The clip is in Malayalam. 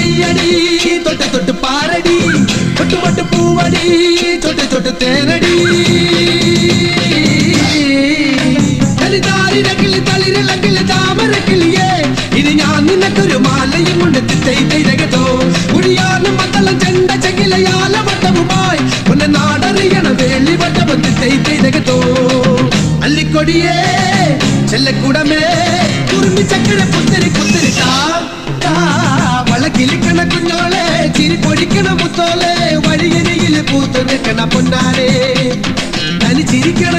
നീയടി തൊട്ട് തൊട്ട് പാരടി തൊട്ട് തൊട്ട് പൂവടി തൊട്ട് തൊട്ട് തേനടി തളിരിളക്കിളി താമരക്കിളിയേ ഇനി ഞാൻ നിനക്കൊരു മാലയും കൊണ്ട് തിത്തൈതോ കുഴിയാലും മക്കളും ചെണ്ട ചെകിലയാല വട്ടവുമായി ഒന്ന് നാടറിയണ വേലി വട്ടവും തിത്തൈതോ അല്ലിക്കൊടിയേ ചെല്ലക്കൂടമേ കുറുമ്പി ചക്കര പുത്തരി പുത്തരി വളക്കിലിക്കണ കുഞ്ഞോളെ ചിരി പൊടിക്കണ മുത്തോളെ വഴിയരികില് പൂത്തു നിൽക്കണ പൊന്നാരെ തനി ചിരിക്കണ